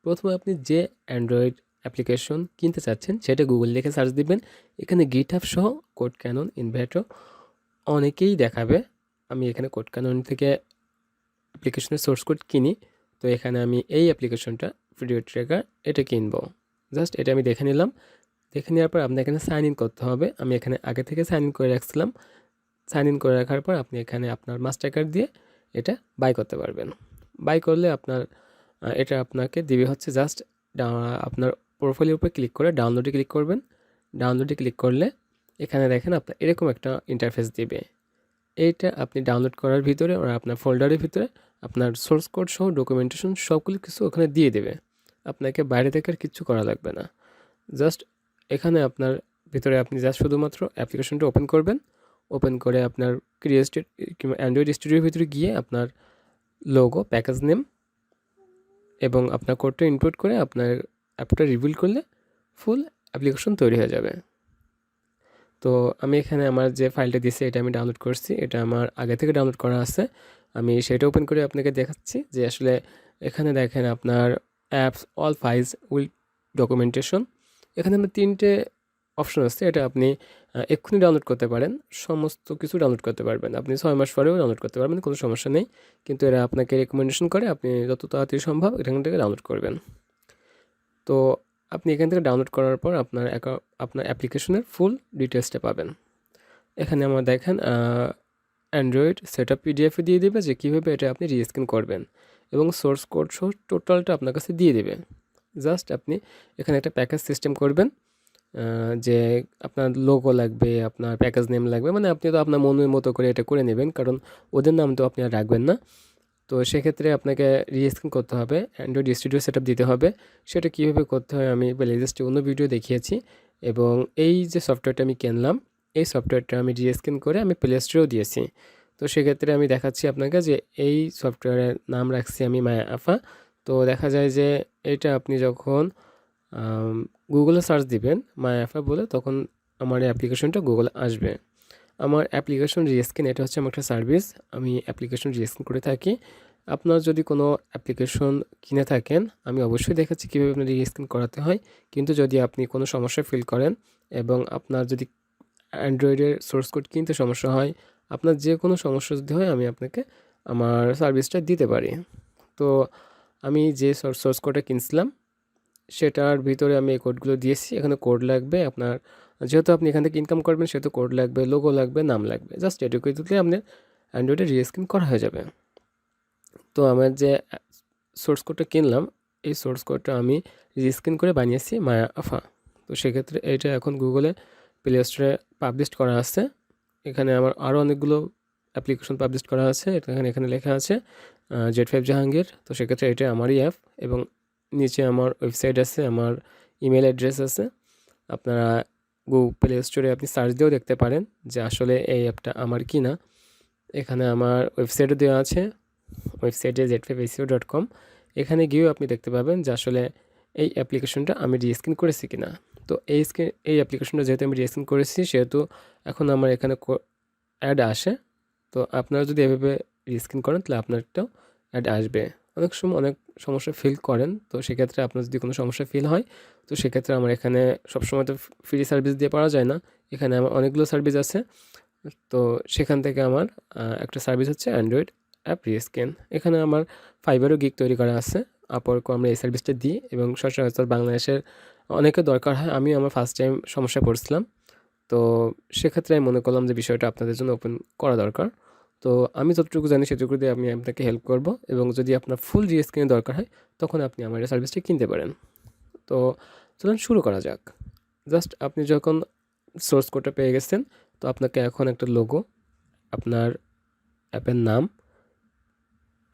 প্রথমে আপনি যে অ্যান্ড্রয়েড অ্যাপ্লিকেশন কিনতে চাচ্ছেন সেটা গুগল লিখে সার্চ দিবেন। এখানে গিটহাব সহ কোডক্যানন ইনভার্টার অনেকেই দেখাবে। আমি এখানে কোডক্যানন থেকে অ্যাপ্লিকেশনের সোর্স কোড কিনি, তো এখানে আমি এই অ্যাপ্লিকেশনটা ভিডিও ট্র্যাকার এটা কিনবো। জাস্ট এটা আমি দেখে নিলাম। দেখে নেওয়ার পর আপনার এখানে সাইন ইন করতে হবে। আমি এখানে আগে থেকে সাইন ইন করে রাখছিলাম। সাইন ইন করে রাখার পর আপনি এখানে আপনার মাস্টার কার্ড দিয়ে এটা বাই করতে পারবেন। বাই করলে আপনার এটা আপনাকে দিবে হচ্ছে জাস্ট আপনার প্রোফাইলের উপর ক্লিক করে ডাউনলোডে ক্লিক করবেন। ডাউনলোডে ক্লিক করলে এখানে দেখেন আপনার এরকম একটা ইন্টারফেস দিবে। এইটা আপনি ডাউনলোড করার ভিতরে আর আপনার ফোল্ডারের ভিতরে আপনার সোর্স কোড সহ ডকুমেন্টেশন সবগুলো কিছু ওখানে দিয়ে দেবে। আপনাকে বাইরে থেকে আর কিচ্ছু করা লাগবে না। জাস্ট এখানে আপনার ভিতরে আপনি জাস্ট শুধুমাত্র অ্যাপ্লিকেশনটা ওপেন করবেন। ওপেন করে আপনার ক্রিয়েট কিংবা অ্যান্ড্রয়েড স্টুডিওর ভিতরে গিয়ে আপনার লোগো, প্যাকেজ নেম এবং আপনার কোডটা ইনপুট করে আপনার অ্যাপটা রিভিল করলে ফুল অ্যাপ্লিকেশন তৈরি হয়ে যাবে। তো আমি এখানে আমার যে ফাইলটা দিয়েছি এটা আমি ডাউনলোড করছি। এটা আমার আগে থেকে ডাউনলোড করা আছে। আমি সেটা ওপেন করে আপনাকে দেখাচ্ছি যে আসলে এখানে দেখেন আপনার apps all files with documentation. এখানে আপনার 3টে অপশন আছে। এটা আপনি এক্ষুনি ডাউনলোড করতে পারেন, সমস্ত কিছু ডাউনলোড করতে পারবেন। আপনি 6 মাস পরেও ডাউনলোড করতে পারবেন, কোনো সমস্যা নেই। কিন্তু এরা আপনাকে রেকমেন্ডেশন করে আপনি যত তাড়াতাড়ি সম্ভব এখান থেকে ডাউনলোড করবেন। তো আপনি এখান থেকে ডাউনলোড করার পর আপনার অ্যাপ্লিকেশনের ফুল ডিটেলসটা পাবেন। এখানে আমার দেখেন অ্যান্ড্রয়েড সেটআপ পিডিএফে দিয়ে দেবে যে কীভাবে এটা আপনি রিস্ক্যান করবেন এবং সোর্স কোড সহ টোটালটা আপনার কাছে দিয়ে দেবে। জাস্ট আপনি এখানে একটা প্যাকেজ সিস্টেম করবেন, যে আপনার লোগো লাগবে, আপনার প্যাকেজ নেম লাগবে, মানে আপনি তো আপনার মনের মতো করে এটা করে নেবেন, কারণ ওদের নাম তো আপনি আর রাখবেন না। তো সেক্ষেত্রে আপনাকে রিস্ক্যান করতে হবে, অ্যান্ড্রয়েড স্টুডিও সেটআপ দিতে হবে। সেটা কীভাবে করতে হয় আমি প্লেলিস্টে অন্য ভিডিও দেখিয়েছি। এবং এই যে সফটওয়্যারটা আমি কিনলাম, এই সফটওয়্যারটা আমি রিস্ক্যান করে আমি প্লে স্টোরেও দিয়েছি। তো সেক্ষেত্রে আমি দেখাচ্ছি আপনাকে যে এই সফটওয়্যারের নাম রাখছি আমি মায়া আফা। তো দেখা যায় যে এটা আপনি যখন গুগলে সার্চ দিবেন মায়া আফা বলে, তখন আমার এই অ্যাপ্লিকেশনটা গুগলে আসবে। আমার অ্যাপ্লিকেশন রিস্ক্যান এটা হচ্ছে আমার একটা সার্ভিস, আমি অ্যাপ্লিকেশন রিস্ক্যান করে থাকি। আপনার যদি কোনো অ্যাপ্লিকেশন কিনে থাকেন আমি অবশ্যই দেখাচ্ছি কীভাবে আপনার রিস্ক্যান করাতে হয়। কিন্তু যদি আপনি কোনো সমস্যা ফিল করেন এবং আপনার যদি অ্যান্ড্রয়েডের সোর্স কোড কিনতে সমস্যা হয়, আপনার যে কোনো সমস্যা যদি হয় আমি আপনাকে আমার সার্ভিসটা দিতে পারি। তো আমি যে সোর্স কোডটা কিনছিলাম সেটার ভিতরে আমি এই কোডগুলো দিয়েছি। এখানে কোড লাগবে আপনার, যেহেতু আপনি এখান থেকে ইনকাম করবেন সেহেতু কোড লাগবে, লোগো লাগবে, নাম লাগবে। জাস্ট এটুকুই দিলে আপনার অ্যান্ড্রয়েডে রিস্ক্যান করা হয়ে যাবে। তো আমার যে সোর্স কোডটা কিনলাম এই সোর্স কোডটা আমি রিস্ক্যান করে বানিয়েছি মায়া আফা। তো সেক্ষেত্রে এইটা এখন গুগলে প্লে স্টোরে পাবলিশ করা আছে। এখানে আমার আরও অনেকগুলো অ্যাপ্লিকেশন পাবলিশ করা আছে। এখানে লেখা আছে Z5 জাহাঙ্গীর। তো সেক্ষেত্রে এটা আমারই অ্যাপ এবং নিচে আমার ওয়েবসাইট আছে, আমার ইমেল অ্যাড্রেস আছে। আপনারা গুগল প্লে স্টোরে আপনি সার্চ দিয়েও দেখতে পারেন যে আসলে এই অ্যাপটা আমার কি না। এখানে আমার ওয়েবসাইটও দেওয়া আছে, ওয়েবসাইটে z5aco.com। এখানে গিয়েও আপনি দেখতে পাবেন যে আসলে এই অ্যাপ্লিকেশনটা আমি রিস্ক্যান করেছি কিনা। তো এই অ্যাপ্লিকেশনটা যেহেতু আমি রিস্ক্যান করেছি সেহেতু এখন আমার এখানে অ্যাড আসে। তো আপনারা যদি এভাবে রিস্ক্যান করেন তাহলে আপনারটাও অ্যাড আসবে। অনেক সময় অনেক সমস্যা ফিল করেন, তো সেক্ষেত্রে আপনার যদি কোনো সমস্যা ফিল হয় তো সেক্ষেত্রে আমার এখানে সবসময় তো ফ্রি সার্ভিস দিয়ে পাওয়া যায় না। এখানে আমার অনেকগুলো সার্ভিস আছে। তো সেখান থেকে আমার একটা সার্ভিস হচ্ছে অ্যান্ড্রয়েড অ্যাপ রিস্ক্যান। এখানে আমার ফাইবারও গিগ তৈরি করা আছে। আপওয়ার্কও আমরা এই সার্ভিসটা দিই এবং সচরাচর বাংলাদেশের অনেকের দরকার হয়। আমি আমার ফার্স্ট টাইম সমস্যায় পড়ছিলাম, তো সেক্ষেত্রে আমি মনে করলাম যে বিষয়টা আপনাদের জন্য ওপেন করা দরকার। তো আমি যতটুকু জানি সেটুকু দিয়ে আমি আপনাকে হেল্প করব এবং যদি আপনার ফুল রিস্ক্যানের দরকার হয় তখন আপনি আমার এই সার্ভিসটি কিনতে পারেন। তো চলুন শুরু করা যাক। জাস্ট আপনি যখন সোর্স কোডটা পেয়ে গেছেন তো আপনাকে এখন একটা লোগো, আপনার অ্যাপের নাম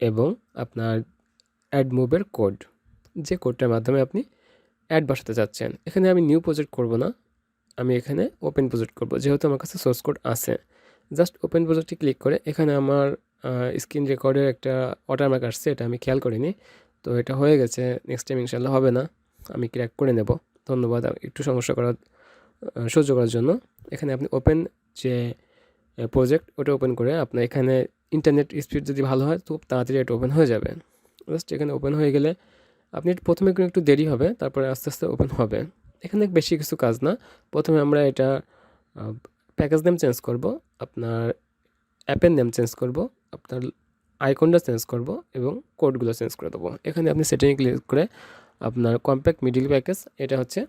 এবং আপনার অ্যাডমোবের কোড, যে কোডটার মাধ্যমে আপনি অ্যাড বসাতে চাচ্ছেন। এখানে আমি নিউ প্রজেক্ট করব না, আমি এখানে ওপেন প্রজেক্ট করব যেহেতু আমার কাছে সোর্স কোড আছে। জাস্ট ওপেন প্রজেক্টে ক্লিক করে এখানে আমার স্ক্রিন রেকর্ডের একটা ওয়াটারমার্ক আসছে, এটা আমি খেয়াল করিনি। তো এটা হয়ে গেছে, নেক্সট টাইম ইনশাল্লাহ হবে না, আমি ক্র্যাক করে নেব। ধন্যবাদ একটু সহ্য করার জন্য। এখানে আপনি ওপেন যে প্রজেক্ট ওটা ওপেন করে আপনার এখানে ইন্টারনেট স্পিড যদি ভালো হয় তো তাড়াতাড়ি এটা ওপেন হয়ে যাবে। জাস্ট এখানে ওপেন হয়ে গেলে আপনি প্রথমে একটু দেরি হবে, তারপরে আস্তে আস্তে ওপেন হবে। এখানে বেশি কিছু কাজ না। প্রথমে আমরা এটা প্যাকেজ নেম চেঞ্জ করব, আপনার অ্যাপের নেম চেঞ্জ করব, আপনার আইকনটা চেঞ্জ করব এবং কোডগুলো চেঞ্জ করে দেবো। এখানে আপনি সেটিংয়ে ক্লিক করে আপনার কম্প্যাক্ট মিডল প্যাকেজ, এটা হচ্ছে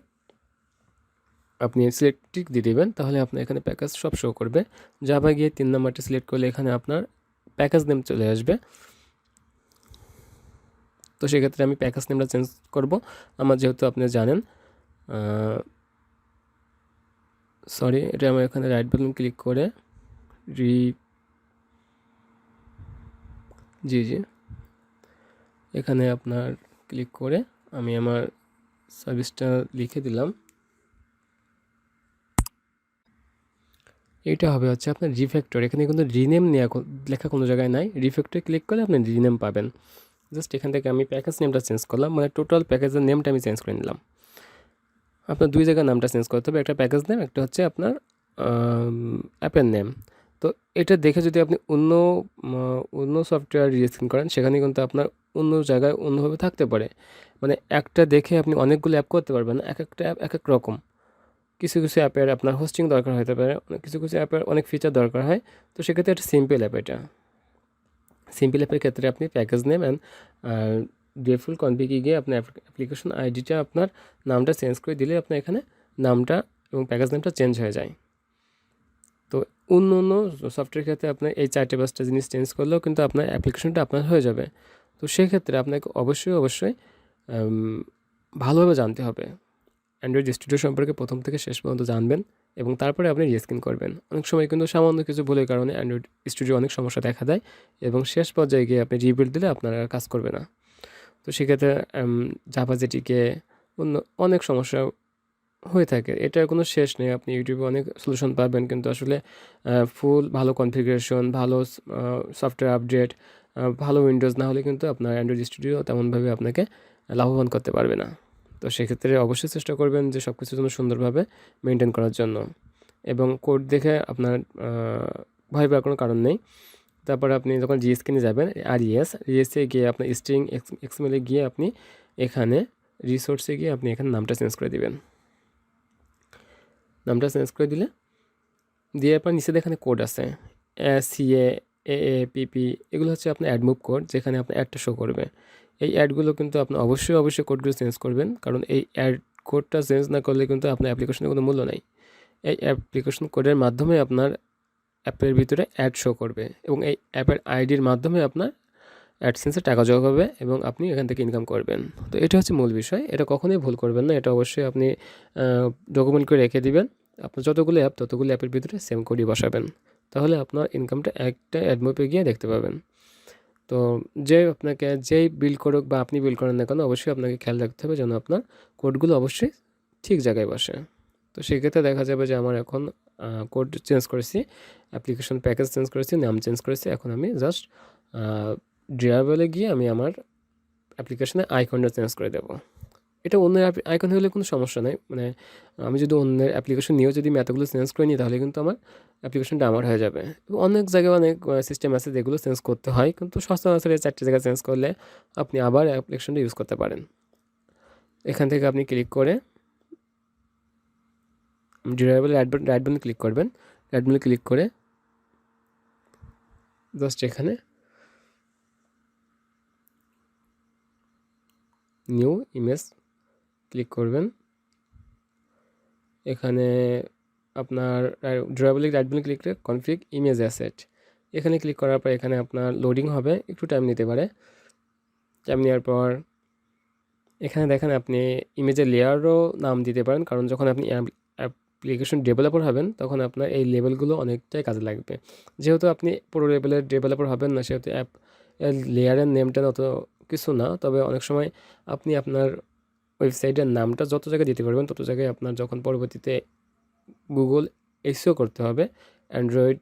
আপনি সিলেক্ট টিক দিয়ে দেবেন, তাহলে আপনার এখানে প্যাকেজ সব শো করবে। জাভা গিয়ে 3 নাম্বারটি সিলেক্ট করলে এখানে আপনার প্যাকেজ নেম চলে আসবে। তো সেক্ষেত্রে আমি প্যাকেজ নেমটা চেঞ্জ করব। আমার যেহেতু আপনি জানেন, সরি, এটা আমার এখানে রাইট বাটন ক্লিক করে জি এখানে আপনার ক্লিক করে আমি আমার সার্ভিসটা লিখে দিলাম। এটা হবে হচ্ছে আপনার রিফ্যাক্টর। এখানে কিন্তু রিনেম লেখা কোনো জায়গায় নাই। রিফ্যাক্টরে ক্লিক করলে আপনি রিনেম পাবেন। জাস্ট এখান থেকে আমি প্যাকেজ নেমটা চেঞ্জ করলাম, মানে টোটাল প্যাকেজের নেমটা আমি চেঞ্জ করে নিলাম। আপনার 2 জায়গায় নামটা চেঞ্জ করতে হবে, একটা প্যাকেজ নেম, একটা হচ্ছে আপনার অ্যাপের নেম। তো এটা দেখে যদি আপনি অন্য সফটওয়্যার রেজিস্ট্রেশন করেন, সেখানে কিন্তু আপনার অন্য জায়গায় অন্যভাবে থাকতে পারে। মানে একটা দেখে আপনি অনেকগুলো অ্যাপ করতে পারবেন না, এক একটা অ্যাপ এক এক রকম। কিছু অ্যাপের আপনার হোস্টিং দরকার হতে পারে, কিছু অ্যাপের অনেক ফিচার দরকার হয়। তো সেক্ষেত্রে একটা সিম্পল অ্যাপ, এটা সিম্পল অ্যাপের ক্ষেত্রে আপনি প্যাকেজ নেম অ্যান্ড ডিফল্ট কনফিগে গিয়ে আপনার অ্যাপ্লিকেশন আইডিটা আপনার নামটা চেঞ্জ করে দিলে আপনার এখানে নামটা এবং প্যাকেজ নেমটা চেঞ্জ হয়ে যায়। তো অন্য সফটওয়্যার ক্ষেত্রে আপনার এই 4-5টা জিনিস চেঞ্জ করলেও কিন্তু আপনার অ্যাপ্লিকেশনটা আপনার হয়ে যাবে। তো সেক্ষেত্রে আপনাকে অবশ্যই ভালোভাবে জানতে হবে। অ্যান্ড্রয়েড স্টুডিও সম্পর্কে প্রথম থেকে শেষ পর্যন্ত জানবেন এবং তারপরে আপনি রেস্কিন করবেন। অনেক সময় কিন্তু সামান্য কিছু ভুলের কারণে অ্যান্ড্রয়েড স্টুডিও অনেক সমস্যা দেখা দেয় এবং শেষ পর্যায়ে গিয়ে আপনি রিবিল্ড দিলে আপনার আর কাজ করবে না। তো সেক্ষেত্রে জাভা জেটিকে অনেক সমস্যা হয়ে থাকে। এটার কোনো শেষ নেই। আপনি ইউটিউবে অনেক সলিউশন পাবেন, কিন্তু আসলে ফুল ভালো কনফিগারেশন, ভালো সফটওয়্যার আপডেট, ভালো উইন্ডোজ না হলে কিন্তু আপনার অ্যান্ড্রয়েড স্টুডিও তেমনভাবে আপনাকে লাভবান করতে পারবে না। তো সেক্ষেত্রে অবশ্যই চেষ্টা করবেন যে সব কিছুর জন্য সুন্দরভাবে মেনটেন করার জন্য, এবং কোড দেখে আপনার ভয় পাওয়ার কোনো কারণ নেই। তারপরে আপনি যখন জিএসকিনে যাবেন, রিএসে গিয়ে আপনার স্ট্রিং এক্সএমএলে গিয়ে আপনি এখানে রিসোর্সে গিয়ে আপনি এখানে নামটা চেঞ্জ করে দিবেন। নামটা চেঞ্জ করে দিয়ে আপনার নিচে এখানে কোড আছে সিএ এপিপি, এগুলো হচ্ছে আপনার অ্যাডমুভ কোড, যেখানে আপনার অ্যাডটা শো করবে। এই অ্যাডগুলো কিন্তু আপনি অবশ্যই কোডগুলো চেঞ্জ করবেন, কারণ এই অ্যাড কোডটা চেঞ্জ না করলে কিন্তু আপনার অ্যাপ্লিকেশনের কোনো মূল্য নাই। এই অ্যাপ্লিকেশন কোডের মাধ্যমে আপনার অ্যাপের ভিতরে অ্যাড শো করবে এবং এই অ্যাপের আইডির মাধ্যমে আপনার অ্যাডসেন্সে টাকা জমা হবে এবং আপনি এখান থেকে ইনকাম করবেন। তো এটা হচ্ছে মূল বিষয়, এটা কখনোই ভুল করবেন না। এটা অবশ্যই আপনি ডকুমেন্ট করে রেখে দিবেন। আপনার যতগুলো অ্যাপের ভিতরে সেম কোডই বসাবেন, তাহলে আপনার ইনকামটা একটা অ্যাডমোপে গিয়ে দেখতে পাবেন। তো যেই বিল্ড করুক বা আপনি বিল্ড করেন না কেন, অবশ্যই আপনাকে খেয়াল রাখতে হবে যেন আপনার কোডগুলো অবশ্যই ঠিক জায়গায় বসে। তো সেক্ষেত্রে দেখা যাবে যে আমার এখন কোড চেঞ্জ করেছি, অ্যাপ্লিকেশন প্যাকেজ চেঞ্জ করেছি, নাম চেঞ্জ করেছি। এখন আমি জাস্ট ড্রাইভারে গিয়ে আমি আমার অ্যাপ্লিকেশনে আইকনটা চেঞ্জ করে দেবো। এটা অন্যের আইকন হলে কোনো সমস্যা নেই। মানে আমি যদি অন্যের অ্যাপ্লিকেশন নিয়েও যদি আমি এতগুলো চেঞ্জ করে নিই, তাহলে কিন্তু আমার অ্যাপ্লিকেশনটা আমার হয়ে যাবে। অনেক জায়গায় অনেক সিস্টেম আছে যেগুলো চেঞ্জ করতে হয়, কিন্তু সচরাচর 4টে জায়গায় চেঞ্জ করলে আপনি আবার অ্যাপ্লিকেশনটা ইউজ করতে পারেন। এখান থেকে আপনি ক্লিক করে ডিউরেবল রাইট বাটনে ক্লিক করবেন। রাইট বাটনে ক্লিক করে জাস্ট এখানে নিউ ইমেজ ক্লিক করবেন। এখানে আপনার ডিউরেবল রাইট বাটনে ক্লিক করে কনফিগ ইমেজ অ্যাসেট, এখানে ক্লিক করার পর এখানে আপনার লোডিং হবে, একটু টাইম নিতে পারে। টাইম নেওয়ার পর এখানে দেখেন আপনি ইমেজের লেয়ারও নাম দিতে পারেন, কারণ যখন আপনি অ্যাপ্লিকেশন ডেভেলপার হবেন তখন আপনার এই লেভেলগুলো অনেকটাই কাজে লাগবে। যেহেতু আপনি পুরো লেভেলের ডেভেলপার হবেন না, সেহেতু অ্যাপ লেয়ারের নেমটা অত কিছু না। তবে অনেক সময় আপনি আপনার ওয়েবসাইটের নামটা যত জায়গায় দিতে পারবেন, তত জায়গায় আপনার যখন পরবর্তীতে গুগল এসইও করতে হবে, অ্যান্ড্রয়েড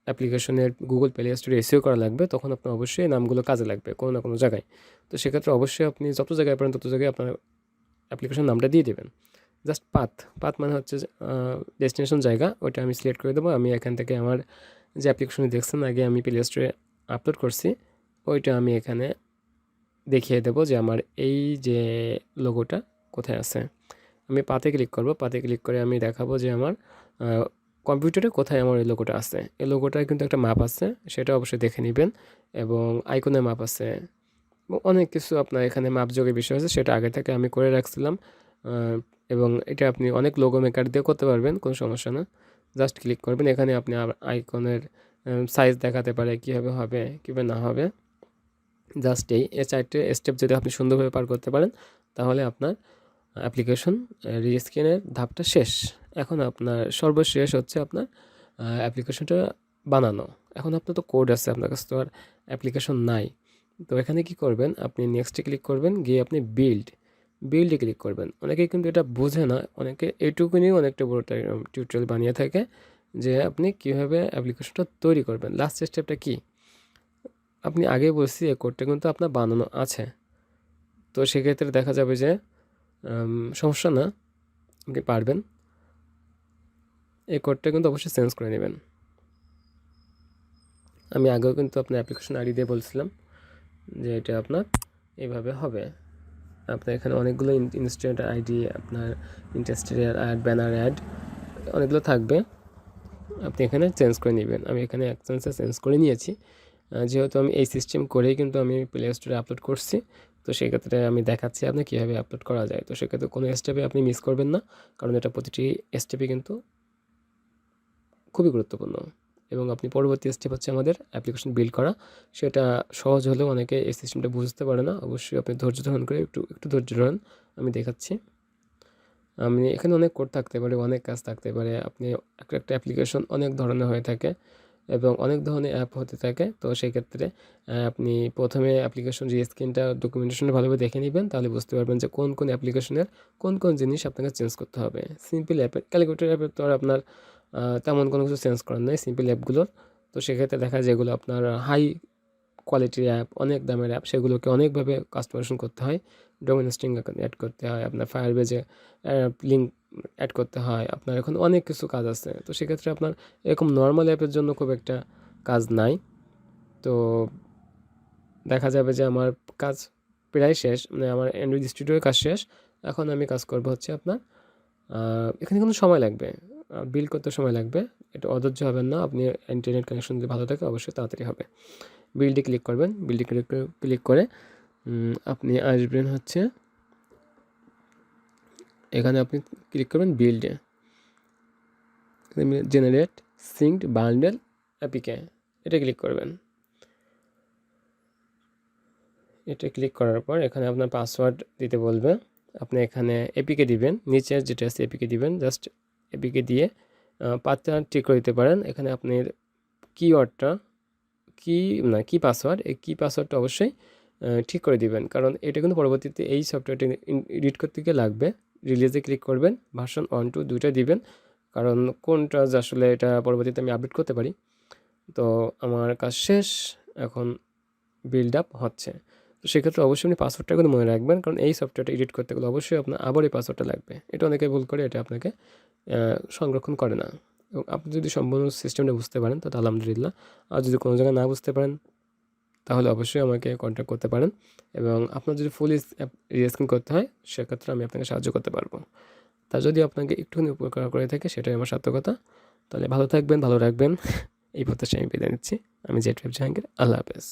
অ্যাপ্লিকেশনের গুগল প্লে স্টোরে এসইও করা লাগবে, তখন আপনার অবশ্যই নামগুলো কাজে লাগবে কোনো না কোনো জায়গায়। তো সেক্ষেত্রে অবশ্যই আপনি যত জায়গায় পারেন তত জায়গায় আপনার অ্যাপ্লিকেশন নামটা দিয়ে দেবেন। জাস্ট পাথ মানে হচ্ছে ডেস্টিনেশন জায়গা, ওইটা আমি সিলেক্ট করে দেবো। আমি এখান থেকে আমার যে অ্যাপ্লিকেশনে দেখছেন আগে আমি প্লে স্টোরে আপলোড করছি, ওইটা আমি এখানে দেখিয়ে দেবো যে আমার এই যে লোগোটা কোথায় আছে। আমি পাতে ক্লিক করব, পাতে ক্লিক করে আমি দেখাবো যে আমার কম্পিউটারে কোথায় আমার এই লোগোটা আছে। এই লোগোটার কিন্তু একটা মাপ আছে, সেটা অবশ্যই দেখে নেবেন, এবং আইকনের মাপ আছে, অনেক কিছু আপনার এখানে মাপযোগের বিষয় আছে, সেটা আগে থেকে আমি করে রাখছিলাম। এবং এটা আপনি অনেক লোগো মেকার দিয়ে করতে পারবেন, কোনো সমস্যা না। জাস্ট ক্লিক করবেন, এখানে আপনি আইকনের সাইজ দেখাতে পারে, কীভাবে হবে কীভাবে না হবে। জাস্ট এই 4টে স্টেপ যদি আপনি সুন্দরভাবে পার করতে পারেন, তাহলে আপনার অ্যাপ্লিকেশন রিস্কিনের ধাপটা শেষ। এখন আপনার সর্বশেষ হচ্ছে আপনার অ্যাপ্লিকেশনটা বানানো। এখন আপনার তো কোড আছে, আপনার কাছে তো আর অ্যাপ্লিকেশন নাই। তো এখানে কি করবেন, আপনি নেক্সটে ক্লিক করবেন, গিয়ে আপনি বিল্ডে ক্লিক করবেন। অনেকেই কিন্তু এটা বোঝে না, অনেকে এইটুকুনি অনেকটা বড় টিউটোরিয়াল বানিয়ে থাকে যে আপনি কীভাবে অ্যাপ্লিকেশনটা তৈরি করবেন। লাস্ট স্টেপটা কি, আপনি আগেই বলছি এই কোডটা কিন্তু আপনার বানানো আছে। তো সেক্ষেত্রে দেখা যাবে যে সমস্যা না, আপনি পারবেন। এই কোডটা কিন্তু অবশ্যই চেঞ্জ করে নেবেন। আমি আগেও কিন্তু আপনার অ্যাপ্লিকেশন আইডি দিয়ে বলছিলাম যে এটা আপনার এইভাবে হবে। আপনার এখানে অনেকগুলো ইনস্ট্যান্ট আইডি, আপনার ইন্টারেস্টেড অ্যাড, ব্যানার অ্যাড, অনেকগুলো থাকবে, আপনি এখানে চেঞ্জ করে নেবেন। আমি এখানে এক চান্সে চেঞ্জ করে নিয়েছি, যেহেতু আমি এই সিস্টেম করেই কিন্তু আমি প্লে স্টোরে আপলোড করছি। তো সেক্ষেত্রে আমি দেখাচ্ছি আপনি কীভাবে আপলোড করা যায়। তো সেক্ষেত্রে কোনো স্টেপে আপনি মিস করবেন না, কারণ এটা প্রতিটি স্টেপে কিন্তু খুবই গুরুত্বপূর্ণ। এবং আপনি পরবর্তী স্টেপ হচ্ছে আমাদের অ্যাপ্লিকেশন বিল্ড করা। সেটা সহজ হলেও অনেকে এই সিস্টেমটা বুঝতে পারে না। অবশ্যই আপনি ধৈর্য ধারণ করে একটু ধৈর্য ধরুন, আমি দেখাচ্ছি। আমি এখানে অনেক কোড থাকতে পারে, অনেক কাজ থাকতে পারে। আপনি একটা অ্যাপ্লিকেশন অনেক ধরনের হয়ে থাকে এবং অনেক ধরনের অ্যাপ হতে থাকে। তো সেক্ষেত্রে আপনি প্রথমে অ্যাপ্লিকেশন রিস্কিনটা ডকুমেন্টেশনটা ভালোভাবে দেখে নেবেন, তাহলে বুঝতে পারবেন যে কোন অ্যাপ্লিকেশনের কোন জিনিস আপনাকে চেঞ্জ করতে হবে। সিম্পল অ্যাপের, ক্যালকুলেটর অ্যাপের তো আর আপনার তেমন কোনো কিছু চেঞ্জ করার নেই সিম্পল অ্যাপগুলোর। তো সেক্ষেত্রে দেখা যায় যেগুলো আপনার হাই কোয়ালিটির অ্যাপ, অনেক দামের অ্যাপ, সেগুলোকে অনেকভাবে কাস্টমাইজেশন করতে হয়। ডোমেন স্ট্রিং অ্যাড করতে হয়, আপনার ফায়ারবেজে লিঙ্ক অ্যাড করতে হয়, আপনার এখন অনেক কিছু কাজ আছে। তো সেক্ষেত্রে আপনার এরকম নর্মাল অ্যাপের জন্য খুব একটা কাজ নাই। তো দেখা যাবে যে আমার কাজ প্রায় শেষ, মানে আমার অ্যান্ড্রয়েড স্টুডিওর কাজ শেষ। এখন আমি কাজ করবো হচ্ছে আপনার এখানে কিন্তু সময় লাগবে, বিল্ড করতে সময় লাগবে, এটা অধৈর্য হবেন না। আপনি ইন্টারনেট কানেকশন যদি ভালো থাকে অবশ্যই তাড়াতাড়ি হবে। বিল্ডে ক্লিক করবেন, বিল্ডে ক্লিক করে আপনি আসবেন হচ্ছে এখানে, আপনি ক্লিক করবেন বিল্ডে, জেনারেট সিঙ্কড বান্ডেল অ্যাপিকে, এটা ক্লিক করবেন। এটা ক্লিক করার পর এখানে আপনার পাসওয়ার্ড দিতে বলবে, আপনি এখানে এপিকে দিবেন, নিচে যেটা আছে এপিকে দিবেন, জাস্ট এপিকে দিয়ে পাঁচটা ঠিক করে দিতে পারেন। এখানে আপনার কিওয়ার্ডটা কি পাসওয়ার্ড, এই কি পাসওয়ার্ডটা অবশ্যই ঠিক করে দিবেন, কারণ এটা কিন্তু পরবর্তীতে এই সফটওয়্যারটি এডিট করতে গিয়ে লাগবে। রিলিজে ক্লিক করবেন, ভার্সন 1, 2 দুইটা দিবেন, কারণ কোনটা আসলে এটা পরবর্তীতে আমি আপডেট করতে পারি। তো আমার কাজ শেষ, এখন বিল্ড আপ হচ্ছে। তো সেক্ষেত্রে অবশ্যই আপনি পাসওয়ার্ডটা কিন্তু মনে রাখবেন, কারণ এই সফটওয়্যারটা এডিট করতে গেলে অবশ্যই আপনার আবার এই পাসওয়ার্ডটা লাগবে। এটা অনেকে ভুল করে, এটা আপনাকে সংরক্ষণ করে না। এবং আপনি যদি সম্পূর্ণ সিস্টেমটা বুঝতে পারেন তো আলহামদুলিল্লাহ, আর যদি কোনো জায়গায় না বুঝতে পারেন তাহলে অবশ্যই আমাকে কন্ট্যাক্ট করতে পারেন। এবং আপনার যদি ফুল রিস্কিন করতে হয় সেক্ষেত্রে আমি আপনাকে সাহায্য করতে পারবো। তা যদি আপনাকে একটুখানি উপকার করে থাকে সেটাই আমার সার্থকতা। তাহলে ভালো থাকবেন, ভালো রাখবেন, এই প্রত্যাশায় আমি বিদায় নিচ্ছি। আমি জাহাঙ্গীর, আল্লাহ হাফেজ।